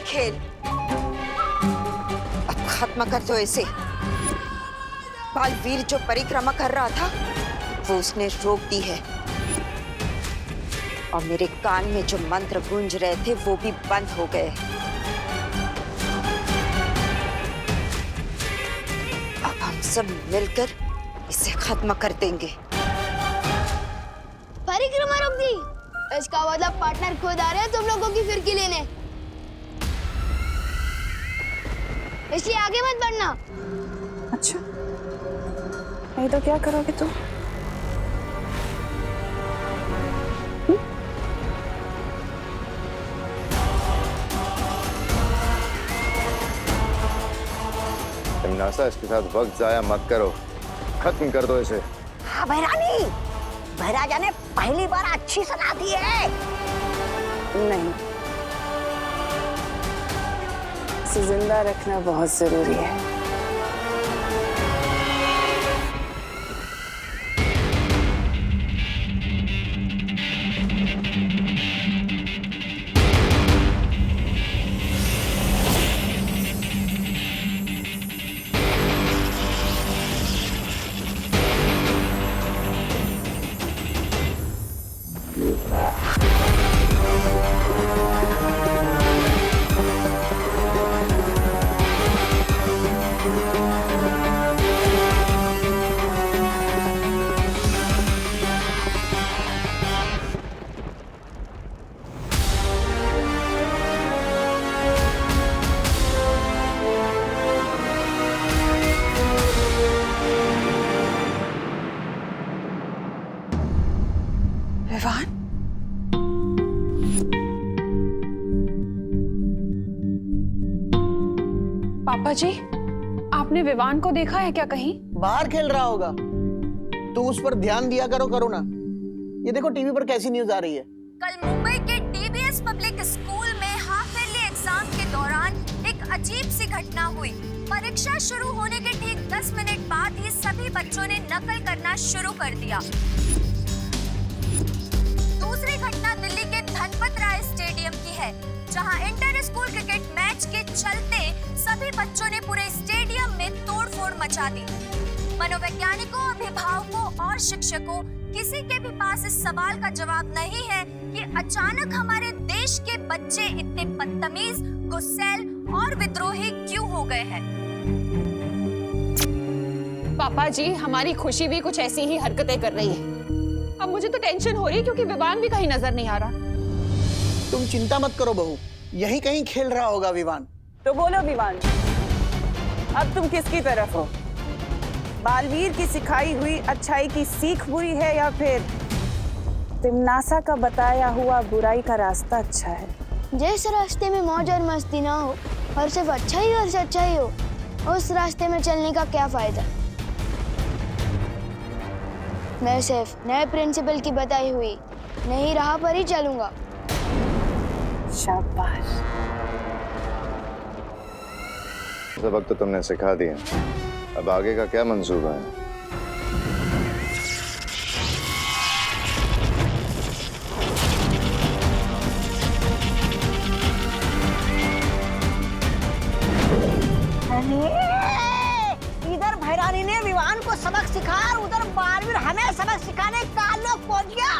खेल, अब खत्म कर दो इसे। बालवीर जो परिक्रमा कर रहा था वो उसने रोक दी है, और मेरे कान में जो मंत्र गूंज रहे थे वो भी बंद हो गए। अब हम सब मिलकर इसे खत्म कर देंगे। परिक्रमा रोक दी? इसका मतलब पार्टनर खुद आ रहे हैं तुम लोगों की फिरकी लेने, इसलिए आगे मत बढ़ना। अच्छा, नहीं तो क्या करोगे तुम? नासा, इसके साथ वक्त जाया मत करो, खत्म कर दो इसे। हाँ भैरानी, भैराजा ने पहली बार अच्छी सलाह दी है। नहीं, इसे जिंदा रखना बहुत जरूरी है। विवान, पापा जी, आपने विवान को देखा है क्या कहीं? बाहर खेल रहा होगा, तो उस पर ध्यान दिया करो करुणा। ये देखो टीवी पर कैसी न्यूज आ रही है। कल मुंबई के डीबीएस पब्लिक स्कूल में हाफ ईयरली एग्जाम के दौरान एक अजीब सी घटना हुई। परीक्षा शुरू होने के ठीक 10 मिनट बाद ही सभी बच्चों ने नकल करना शुरू कर दिया। दूसरी घटना दिल्ली के धनपत राय स्टेडियम की है, जहां इंटर स्कूल क्रिकेट मैच के चलते सभी बच्चों ने पूरे स्टेडियम में तोड़फोड़ मचा दी। मनोवैज्ञानिकों, अभिभावकों और शिक्षकों, किसी के भी पास इस सवाल का जवाब नहीं है कि अचानक हमारे देश के बच्चे इतने बदतमीज, गुस्सैल और विद्रोही क्यों हो गए हैं। पापा जी, हमारी खुशी भी कुछ ऐसी ही हरकतें कर रही है। अब मुझे तो टेंशन हो रही है क्योंकि विवान भी कहीं नजर नहीं आ रहा। तुम चिंता मत करो बहू, यही कहीं खेल रहा होगा विवान। तो बोलो विवान, अब तुम किसकी तरफ हो? बालवीर की सिखाई हुई अच्छाई की सीख बुरी है या फिर तिमनासा का बताया हुआ बुराई का रास्ता अच्छा है? जिस रास्ते में मौज और मस्ती ना हो और सिर्फ अच्छा ही और सच्चा ही हो, उस रास्ते में चलने का क्या फायदा। मैं सिर्फ नए प्रिंसिपल की बताई हुई नई राह पर ही चलूंगा। शाबाश। सबक तो तुमने सिखा दिया, अब आगे का क्या मंसूबा है? इधर भैरानी ने विवान को सबक सिखा, उधर बालवीर हमें सबक सिखाने का लोग पहुंच गया।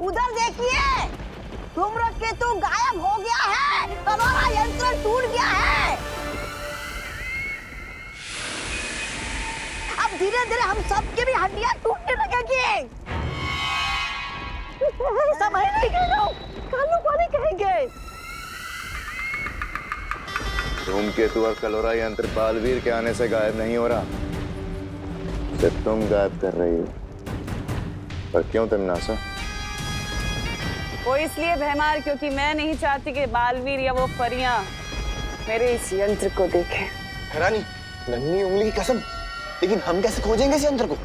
उधर देखिए, धूम्रकेतु गायब हो गया है, कलोरा यंत्र टूट गया है। अब धीरे धीरे हम सबकी भी हड्डियां टूटने लगेगी। समझ नहीं गए लोग, कालू को नहीं कहेंगे। धूमकेतु और कलोरा यंत्र बालवीर के आने से गायब नहीं हो रहा, सिर्फ तुम गायब कर रही हो। पर क्यों तिमनासा? वो इसलिए भैमार क्योंकि मैं नहीं चाहती कि बालवीर या वो परियां मेरे इस यंत्र को देखें। भैरानी, नन्ही उंगली की कसम, लेकिन हम कैसे खोजेंगे इस यंत्र को?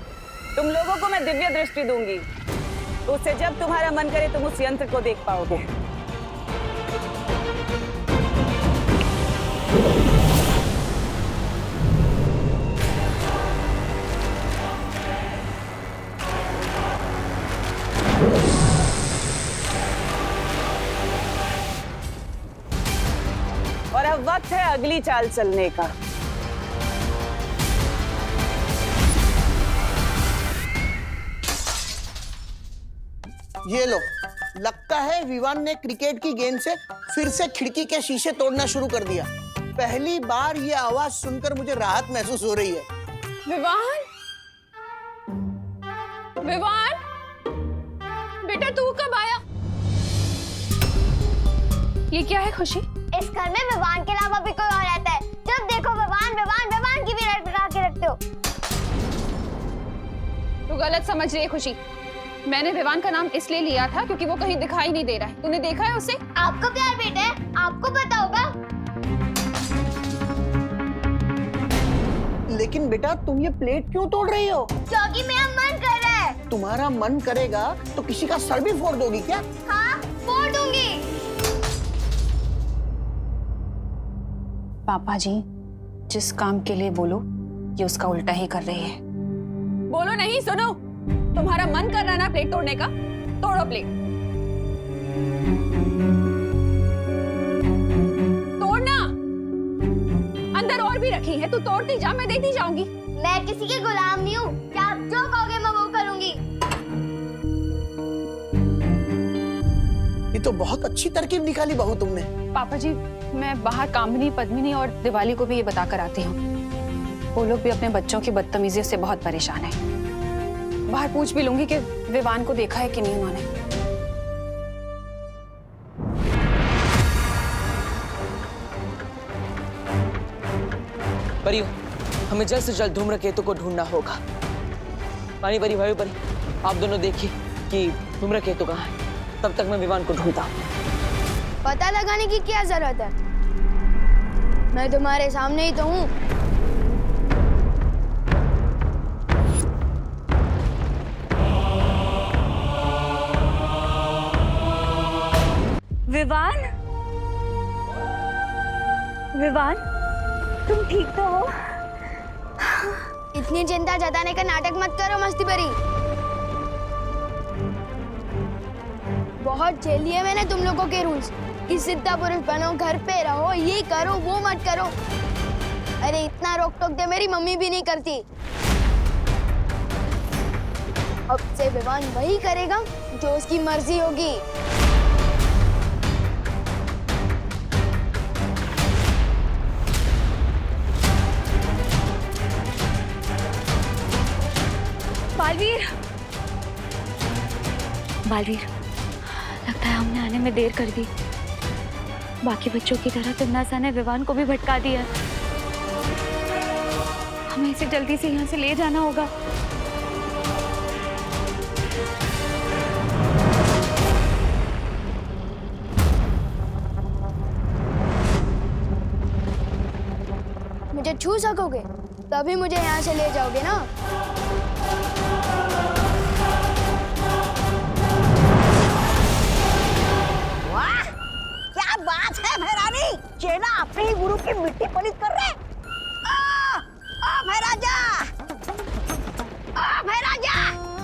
तुम लोगों को मैं दिव्य दृष्टि दूंगी, तो उससे जब तुम्हारा मन करे तुम उस यंत्र को देख पाओगे। और वक्त है अगली चाल चलने का। ये लो, लगता है विवान ने क्रिकेट की गेंद से फिर से खिड़की के शीशे तोड़ना शुरू कर दिया। पहली बार ये आवाज सुनकर मुझे राहत महसूस हो रही है। विवान, विवान, बेटा तू कब आया? ये क्या है खुशी? इस घर में विवान के अलावा भी कोई और रहता है। जब देखो विवान विवान विवान की भी रट लगा के रखते हो। तू गलत समझ रही है खुशी। मैंने विवान का नाम इसलिए लिया था क्योंकि वो कहीं दिखाई नहीं दे रहा है। तूने देखा है उसे? आपका प्यार बेटा है, आपको पता होगा। लेकिन बेटा तुम ये प्लेट क्यों तोड़ रही हो? क्योंकि मेरा मन कर रहा है। तुम्हारा मन करेगा तो किसी का सर भी फोड़ दोगी क्या? हाँ, फोड़ दूंगी। पापा जी, जिस काम के लिए बोलो ये उसका उल्टा ही कर रही है। बोलो नहीं, सुनो। तुम्हारा मन कर रहा है ना प्लेट तोड़ने का? तोड़ो प्लेट। तोड़ना। अंदर और भी रखी है, तू तोड़ती जा, मैं देती जाऊंगी। मैं किसी के गुलाम नहीं हूँ। क्या आप जो कहोगे मैं वो करूंगी। ये तो बहुत अच्छी तरकीब निकाली बहू तुमने। पापा जी, मैं बाहर कामिनी, पद्मिनी और दिवाली को भी ये बताकर आती हूँ। वो लोग भी अपने बच्चों की बदतमीजियों से बहुत परेशान हैं। बाहर पूछ भी लूंगी कि विवान को देखा है कि नहीं उन्होंने। परियो, हमें जल्द से जल्द धूम्रकेतु को ढूंढना होगा। पानी परी, भाई परी, आप दोनों देखिए कि धूम्रकेतु कहाँ है। तब तक मैं विवान को ढूंढता हूँ। पता लगाने की क्या जरूरत है? मैं तुम्हारे सामने ही तो हूँ। विवान, विवान, तुम ठीक तो हो? इतनी चिंता जताने का नाटक मत करो मस्ती परी। बहुत झेल लिए मैंने तुम लोगों के रूल्स कि सिद्धा पुरुष बनो, घर पे रहो, ये करो वो मत करो। अरे इतना रोक टोक दे मेरी मम्मी भी नहीं करती। अब से विवान वही करेगा जो उसकी मर्जी होगी। बालवीर, बालवीर, लगता है हमने आने में देर कर दी। बाकी बच्चों की तरह तिमनासा ने विवान को भी भटका दिया। हमें इसे जल्दी से यहाँ से ले जाना होगा। मुझे छू सकोगे तभी मुझे यहाँ से ले जाओगे ना। वाह, क्या बात है भैरानी। चेला अपने ही गुरु की मिट्टी पलित कर रहे। ओ भैराजा, ओ भैराजा,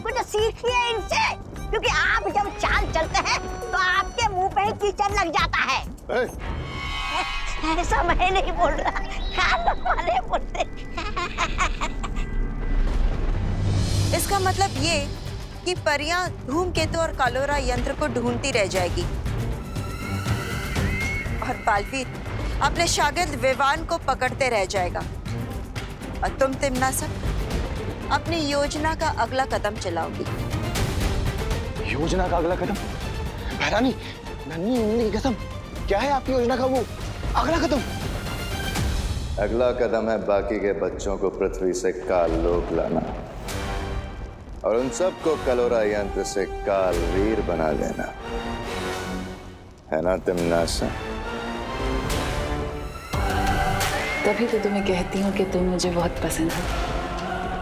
कुछ सीखिए इनसे, क्योंकि आप जब चाल चलते हैं तो आपके मुंह पे ही कीचड़ लग जाता है। ऐसा मैं नहीं बोल रहा, खान वाले बोलते। इसका मतलब ये कि परियां धूमकेतु और कालोरा यंत्र को ढूंढती रह जाएगी और बालवीर अपने शागिर्द विवान को पकड़ते रह जाएगा और तुम तिमनासा अपनी योजना का अगला कदम चलाओगी। योजना का अगला कदम? भैरानी, नन्ही उंगली की कसम, क्या है आपकी योजना का वो अगला कदम? अगला कदम है बाकी के बच्चों को पृथ्वी से काललोक लाना और उन सबको कलोरा यंत्र से कालवीर बना देना, है ना तिमनासा? तभी तो तुम्हें कहती हूँ कि तुम मुझे बहुत पसंद हो,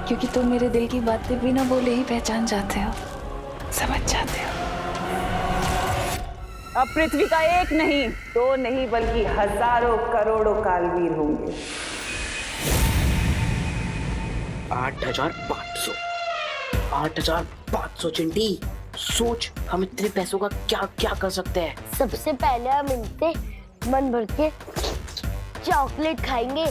क्योंकि तुम मेरे दिल की बातें बिना बोले ही पहचान जाते हो, समझ जाते हो। अब पृथ्वी का एक नहीं, दो नहीं, बल्कि हजारों करोड़ों कालवीर होंगे। 8,500 8,500 चिंटी, सोच हम इतने पैसों का क्या क्या कर सकते हैं। सबसे पहले हम इनसे मन भर के चॉकलेट खाएंगे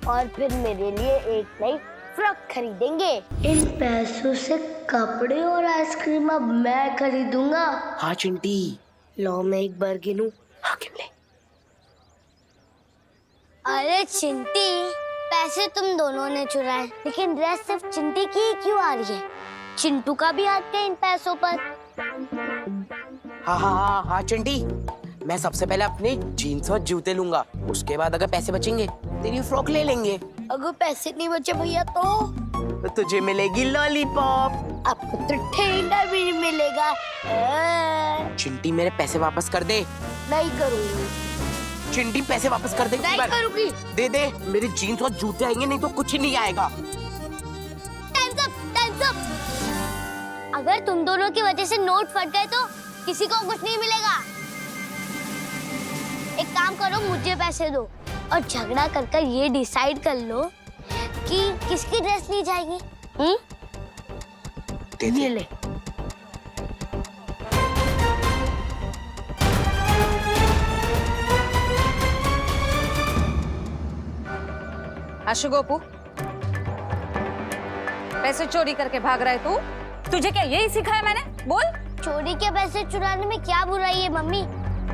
और फिर मेरे लिए एक नई फ्रॉक खरीदेंगे। इन पैसों से कपड़े और आइसक्रीम अब मैं खरीदूंगा। हाँ चिंटी। लो मैं एक बार गिनूं। हाँ गिन ले। अरे चिंटी, पैसे तुम दोनों ने चुराए, लेकिन ड्रेस सिर्फ चिंटी की ही क्यों आ रही है? चिंटू का भी हाथ है इन पैसों पर। हाँ हाँ हाँ हाँ चिंटी, मैं सबसे पहले अपने जीन्स और जूते लूंगा, उसके बाद अगर पैसे बचेंगे तेरी फ्रॉक ले लेंगे। अगर पैसे नहीं बचे भैया तो तुझे मिलेगी लॉलीपॉप। आपको तो ठेंगा भी नहीं मिलेगा। चिंटी मेरे पैसे वापस कर दे। नहीं करूंगी। चिंटी पैसे वापस कर दे। नहीं करूंगी। दे दे, मेरे जीन्स और जूते आएंगे, नहीं तो कुछ नहीं आएगा। Times up, times up. अगर तुम दोनों की वजह से नोट फट गए तो किसी को कुछ नहीं मिलेगा। एक काम करो, मुझे पैसे दो और झगड़ा कर ये डिसाइड कर लो कि किसकी ड्रेस ली जाएगी। दे दे। ये ले। आशु गोपू, पैसे चोरी करके भाग रहा है तू? तुझे क्या यही सिखाया मैंने? बोल। चोरी के पैसे चुराने में क्या बुराई है मम्मी?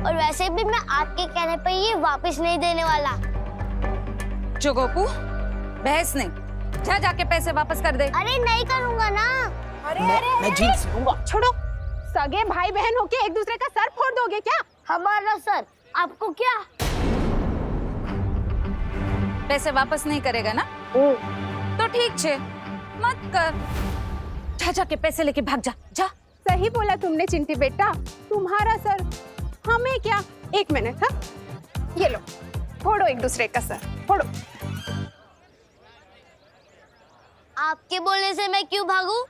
और वैसे भी मैं आपके कहने पे ये वापस नहीं देने वाला। जो गोपू, बहस नहीं, जा जाके पैसे वापस कर दे। अरे नहीं करूंगा ना। मैं जीन्स लूंगा। छोड़ो, सगे भाई बहन होके एक दूसरे का सर फोड़ दोगे क्या? हमारा सर आपको क्या? पैसे वापस नहीं करेगा ना? तो ठीक छे, मत कर। जा जाके पैसे लेके भाग जा, जा। सही बोला तुमने चिंटी बेटा, तुम्हारा सर हमें क्या। एक मिनट, हाँ ये लो, फोड़ो एक दूसरे का सर, फोड़ो। आपके बोलने से मैं क्यों भागूं?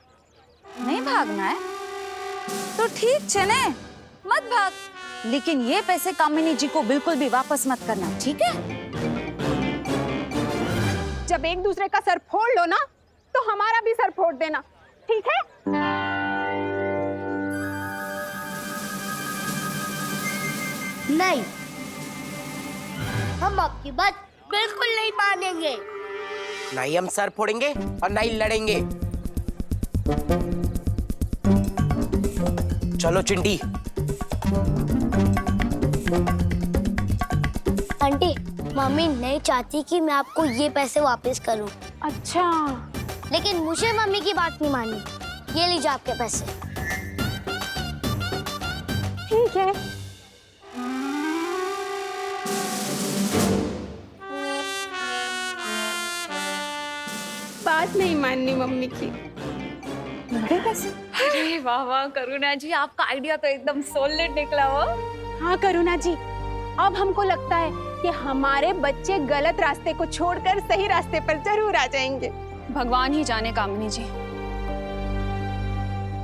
नहीं भागना है तो ठीक छे ने, मत भाग। लेकिन ये पैसे कामिनी जी को बिल्कुल भी वापस मत करना, ठीक है? जब एक दूसरे का सर फोड़ लो ना, तो हमारा भी सर फोड़ देना, ठीक है? नहीं, हम आपकी बात बिल्कुल नहीं मानेंगे। नहीं हम सर फोड़ेंगे और नहीं लड़ेंगे। चलो चिंटी। आंटी, मम्मी नहीं चाहती कि मैं आपको ये पैसे वापस करूं। अच्छा, लेकिन मुझे मम्मी की बात नहीं माननी। ये लीजिए आपके पैसे। ठीक है। बात नहीं माननी मम्मी की। अरे वाह वाह करुणा जी, आपका आइडिया तो एकदम सॉलिड निकला हो। हाँ करुणा जी, अब हमको लगता है कि हमारे बच्चे गलत रास्ते को छोड़कर सही रास्ते पर जरूर आ जाएंगे। भगवान ही जाने कामिनी जी,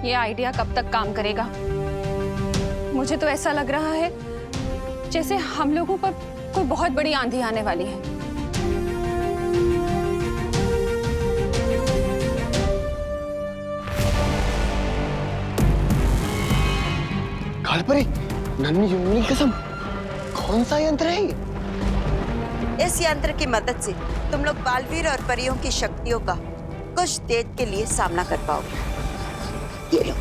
ये आइडिया कब तक काम करेगा। मुझे तो ऐसा लग रहा है जैसे हम लोगों पर कोई बहुत बड़ी आंधी आने वाली है। कालपरी, नन्ही जुम्मनी कसम, कौन सा यंत्र है ये? इस यंत्र की मदद से तुम लोग बालवीर और परियों की शक्तियों का कुछ देर के लिए सामना कर पाओगे। ये लो।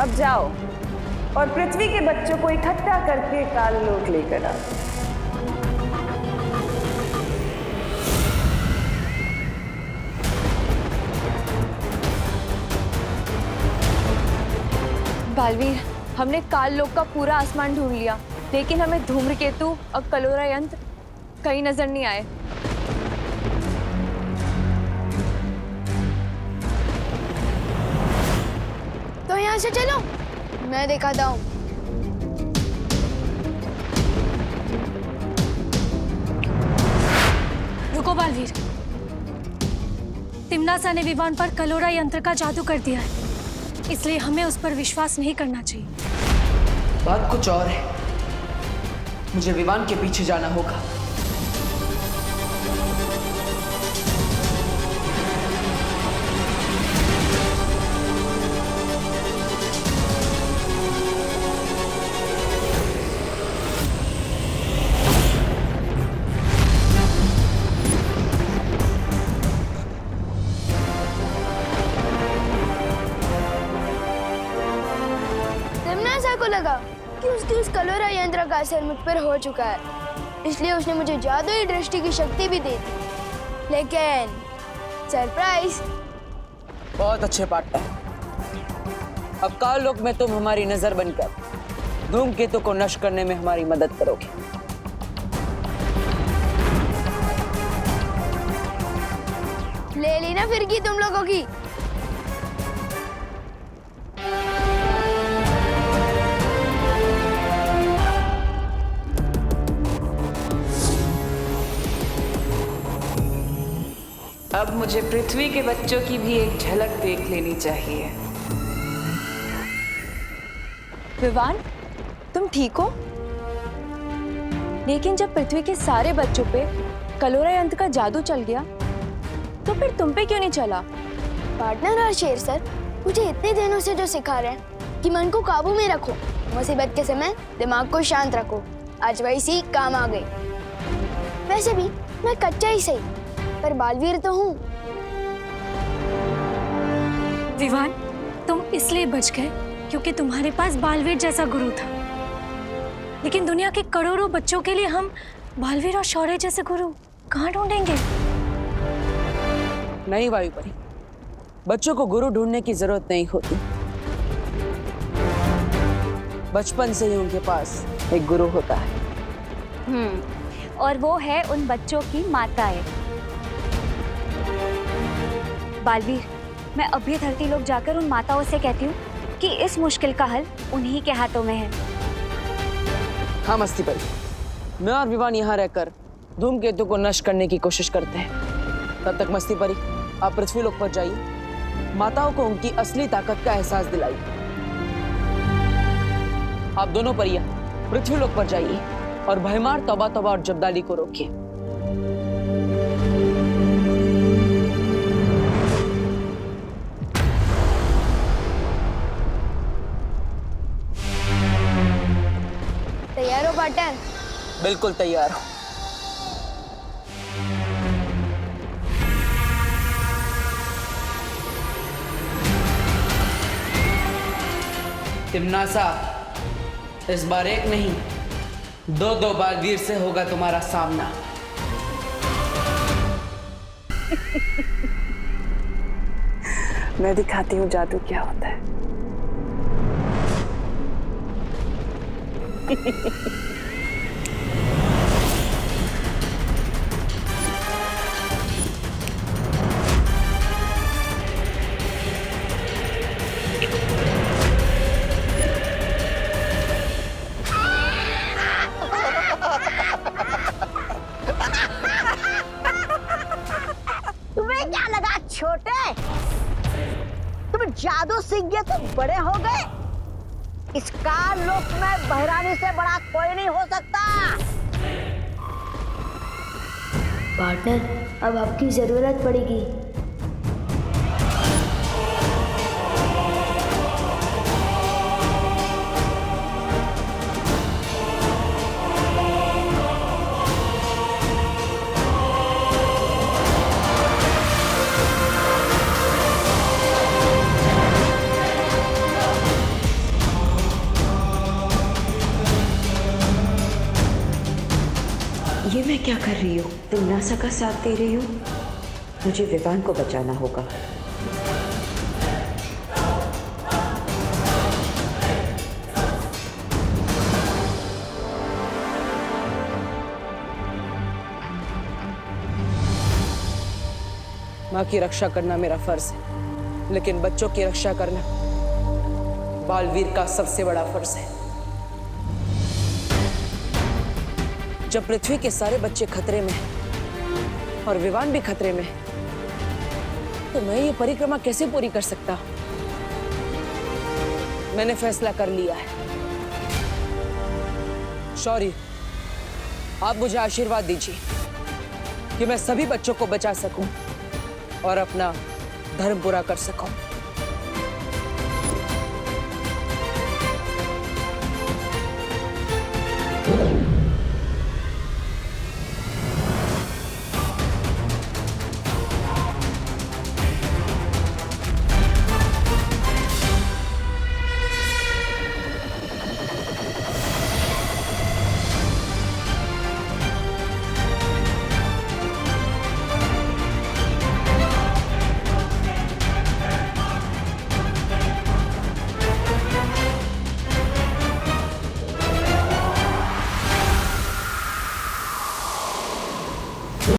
अब जाओ और पृथ्वी के बच्चों को इकट्ठा करके काललोक लेकर आओ। बालवीर, हमने काल लोक का पूरा आसमान ढूंढ लिया, लेकिन हमें धूम्रकेतु और कलोरा यंत्र कहीं नजर नहीं आए। तो यहाँ से चलो, मैं दिखाता हूँ। रुको बालवीर, तिम्नासा ने विवान पर कलोरा यंत्र का जादू कर दिया है, इसलिए हमें उस पर विश्वास नहीं करना चाहिए। बात कुछ और है, मुझे विवान के पीछे जाना होगा। का असर मुझ पर हो चुका है, इसलिए उसने मुझे जादुई दृष्टि की शक्ति भी दी थी। लेकिन सरप्राइज। बहुत अच्छे पार्टनर। अब काल लोक में तुम हमारी नजर बनकर धूमकेतु को नष्ट करने में हमारी मदद करोगे। ले ली ना फिरकी तुम लोगों की। अब मुझे पृथ्वी के बच्चों की भी एक झलक देख लेनी चाहिए। विवान, तुम ठीक हो? लेकिन जब पृथ्वी के सारे बच्चों पे कलोरा यंत्र का जादू चल गया, तो फिर तुम पे क्यों नहीं चला? पार्टनर और शेर सर मुझे इतने दिनों से जो सिखा रहे हैं कि मन को काबू में रखो, मुसीबत के समय दिमाग को शांत रखो, आज वही सीख काम आ गई। वैसे भी मैं कच्चा ही सही, पर बालवीर तो हूँ। विवान, तुम इसलिए बच गए क्योंकि तुम्हारे पास बालवीर जैसा गुरु था। लेकिन दुनिया के करोड़ों बच्चों के लिए हम बालवीर और शौर्य जैसे गुरु कहाँ ढूंढेंगे? नहीं वायुपरी, बच्चों को गुरु ढूंढने की जरूरत नहीं होती। बचपन से ही उनके पास एक गुरु होता है। और वो है उन बच्चों की माताएं। बालवीर, मैं अभी धरती लोक जाकर उन माताओं से कहती हूँ कि इस मुश्किल का हल उन्हीं के हाथों में है। हाँ मस्ती परी, मैं और विवान यहाँ रहकर धूमकेतु को नष्ट करने की कोशिश करते हैं। तब तक मस्ती परी, आप पृथ्वी लोक पर जाइए, माताओं को उनकी असली ताकत का एहसास दिलाइए। आप दोनों परियां पृथ्वी लोक पर जाइए और भयमार तौबा तौबा और जब्दाली को रोकिए। तैयार हो पार्टनर? बिल्कुल तैयार हो। तिमनासा, इस बार एक नहीं, दो बालवीर से होगा तुम्हारा सामना। मैं दिखाती हूँ जादू क्या होता है। तुम्हें क्या लगा छोटे? तुम जादू सीख गए तो बड़े हो गए? इस काल लोक में बहरानी से बड़ा कोई नहीं हो सकता। पार्टनर, अब आपकी जरूरत पड़ेगी। ये मैं क्या कर रही हूँ? तिमनासा का साथ दे रही हूँ? मुझे विवान को बचाना होगा। माँ की रक्षा करना मेरा फर्ज है, लेकिन बच्चों की रक्षा करना बालवीर का सबसे बड़ा फर्ज है। जब पृथ्वी के सारे बच्चे खतरे में हैं और विवान भी खतरे में है, तो मैं ये परिक्रमा कैसे पूरी कर सकता? मैंने फैसला कर लिया है। शौर्य, आप मुझे आशीर्वाद दीजिए कि मैं सभी बच्चों को बचा सकूं और अपना धर्म पूरा कर सकूं।